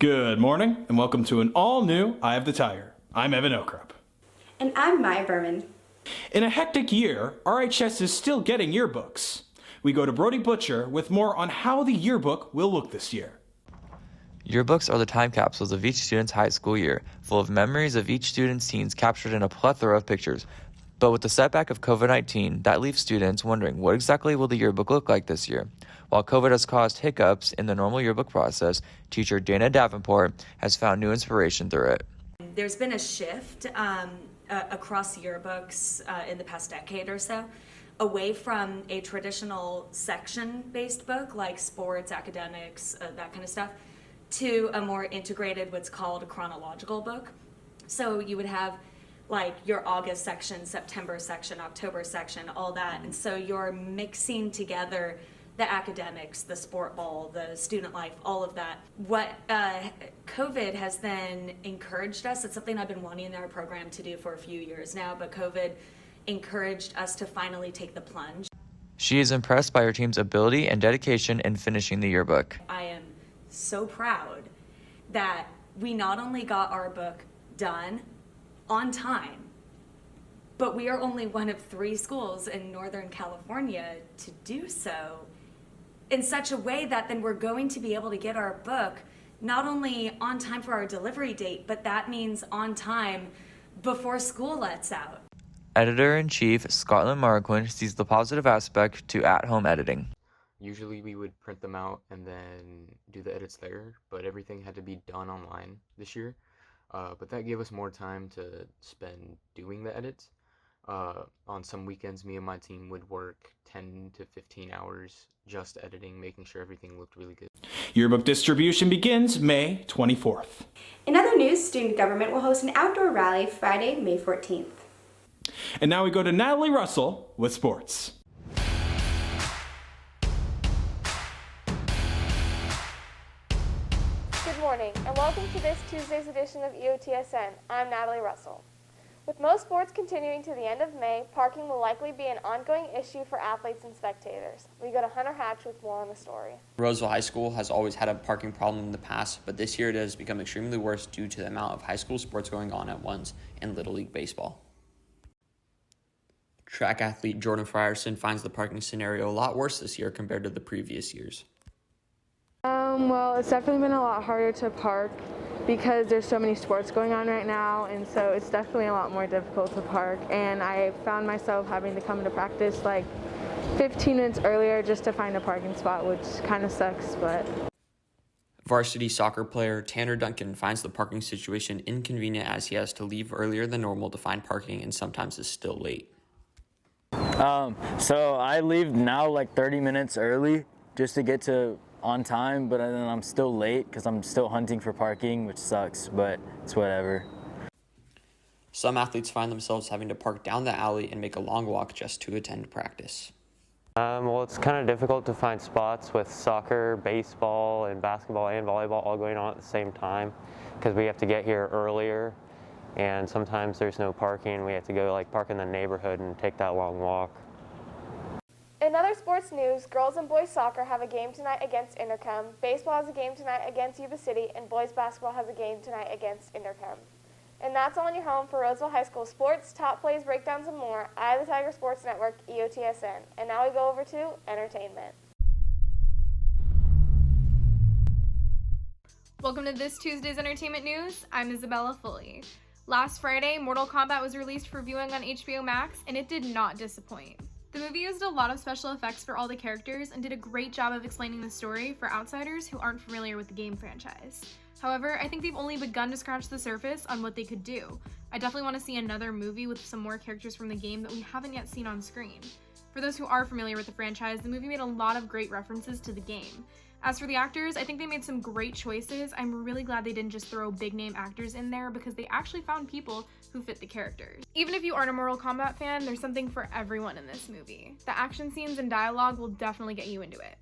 Good morning, and welcome to an all-new Eye of the Tiger. I'm Evan Okrup. And I'm Maya Berman. In a hectic year, RHS is still getting yearbooks. We go to Brody Butcher with more on how the yearbook will look this year. Yearbooks are the time capsules of each student's high school year, full of memories of each student's teens captured in a plethora of pictures. But with the setback of COVID-19, that leaves students wondering what exactly will the yearbook look like this year. While COVID has caused hiccups in the normal yearbook process, teacher Dana Davenport has found new inspiration through it. There's been a shift across yearbooks in the past decade or so, away from a traditional section-based book like sports, academics, that kind of stuff, to a more integrated, what's called a chronological book. So you would have like your August section, September section, October section, all that. And so you're mixing together the academics, the sport ball, the student life, all of that. What COVID has then encouraged us, it's something I've been wanting in our program to do for a few years now, but COVID encouraged us to finally take the plunge. She is impressed by her team's ability and dedication in finishing the yearbook. I am so proud that we not only got our book done on time, but we are only one of 3 schools in Northern California to do so in such a way that then we're going to be able to get our book not only on time for our delivery date, but that means on time before school lets out. Editor-in-Chief Scotland Marquand sees the positive aspect to at-home editing. Usually we would print them out and then do the edits there, but everything had to be done online this year. But that gave us more time to spend doing the edits. On some weekends, me and my team would work 10 to 15 hours just editing, making sure everything looked really good. Yearbook distribution begins May 24th. In other news, student government will host an outdoor rally Friday, May 14th. And now we go to Natalie Russell with sports. Good morning, and welcome to this Tuesday's edition of EOTSN. I'm Natalie Russell. With most sports continuing to the end of May, parking will likely be an ongoing issue for athletes and spectators. We go to Hunter Hatch with more on the story. Roseville High School has always had a parking problem in the past, but this year it has become extremely worse due to the amount of high school sports going on at once and Little League Baseball. Track athlete Jordan Frierson finds the parking scenario a lot worse this year compared to the previous years. Well, it's definitely been a lot harder to park because there's so many sports going on right now, and so it's definitely a lot more difficult to park. And I found myself having to come to practice like 15 minutes earlier just to find a parking spot, which kind of sucks, but. Varsity soccer player Tanner Duncan finds the parking situation inconvenient as he has to leave earlier than normal to find parking and sometimes is still late. So I leave now like 30 minutes early just to get to on time, but then I'm still late because I'm still hunting for parking, which sucks, but it's whatever. Some athletes find themselves having to park down the alley and make a long walk just to attend practice. Well, it's kind of difficult to find spots with soccer, baseball, and basketball and volleyball all going on at the same time because we have to get here earlier, and sometimes there's no parking. We have to go park in the neighborhood and take that long walk. In other sports news, girls and boys soccer have a game tonight against Intercom, baseball has a game tonight against Yuba City, and boys basketball has a game tonight against Intercom. And that's all in your home for Roseville High School sports, top plays, breakdowns, and more. Eye of the Tiger Sports Network, EOTSN. And now we go over to entertainment. Welcome to this Tuesday's entertainment news. I'm Isabella Foley. Last Friday, Mortal Kombat was released for viewing on HBO Max, and it did not disappoint. The movie used a lot of special effects for all the characters and did a great job of explaining the story for outsiders who aren't familiar with the game franchise. However, I think they've only begun to scratch the surface on what they could do. I definitely want to see another movie with some more characters from the game that we haven't yet seen on screen. For those who are familiar with the franchise, the movie made a lot of great references to the game. As for the actors, I think they made some great choices. I'm really glad they didn't just throw big name actors in there because they actually found people who fit the characters. Even if you aren't a Mortal Kombat fan, there's something for everyone in this movie. The action scenes and dialogue will definitely get you into it.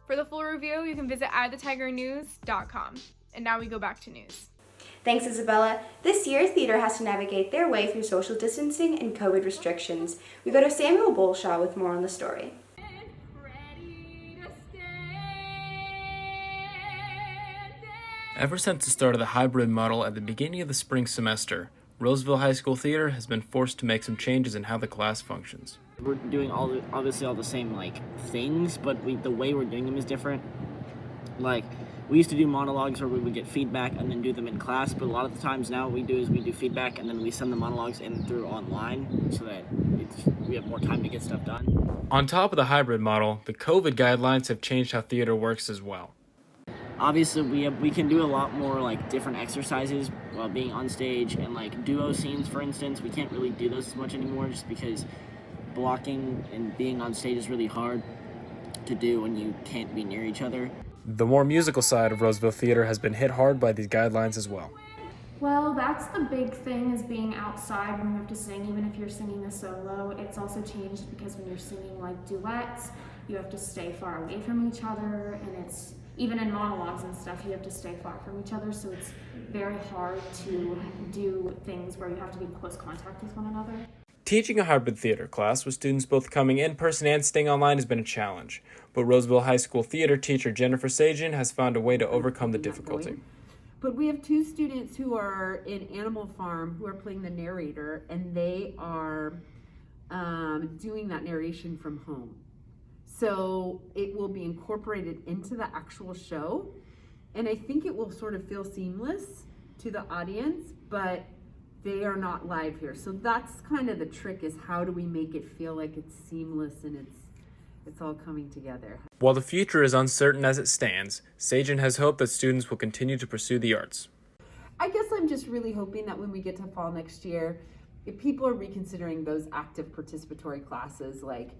For the full review, you can visit eyethetigernews.com. And now we go back to news. Thanks, Isabella. This year, theater has to navigate their way through social distancing and COVID restrictions. We go to Samuel Bolshaw with more on the story. Ever since the start of the hybrid model at the beginning of the spring semester, Roseville High School Theater has been forced to make some changes in how the class functions. We're doing obviously all the same things, but the way we're doing them is different. Like, we used to do monologues where we would get feedback and then do them in class, but a lot of the times now what we do is we do feedback and then we send the monologues in through online so that we have more time to get stuff done. On top of the hybrid model, the COVID guidelines have changed how theater works as well. Obviously, we can do a lot more different exercises while being on stage, and duo scenes, for instance. We can't really do those as much anymore just because blocking and being on stage is really hard to do when you can't be near each other. The more musical side of Roseville Theater has been hit hard by these guidelines as well. Well, that's the big thing, is being outside when you have to sing, even if you're singing a solo. It's also changed because when you're singing duets, you have to stay far away from each other, and it's even in monologues and stuff, you have to stay far from each other, so it's very hard to do things where you have to be in close contact with one another. Teaching a hybrid theater class with students both coming in person and staying online has been a challenge, but Roseville High School theater teacher Jennifer Sajan has found a way to overcome the difficulty. But we have 2 students who are in Animal Farm who are playing the narrator, and they are doing that narration from home. So it will be incorporated into the actual show, and I think it will sort of feel seamless to the audience, but they are not live here. So that's kind of the trick, is how do we make it feel like it's seamless and it's all coming together. While the future is uncertain as it stands, Sajan has hope that students will continue to pursue the arts. I guess I'm just really hoping that when we get to fall next year, if people are reconsidering those active participatory classes like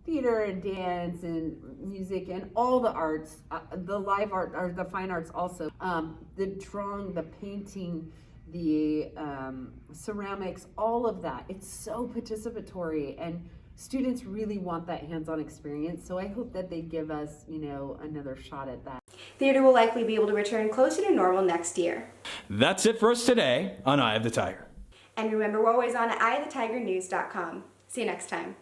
theater and dance and music and all the arts, the live art or the fine arts also, the drawing, the painting, the ceramics, all of that. It's so participatory, and students really want that hands-on experience. So I hope that they give us, another shot at that. Theater will likely be able to return closer to normal next year. That's it for us today on Eye of the Tiger. And remember, we're always on eyeofthetigernews.com. See you next time.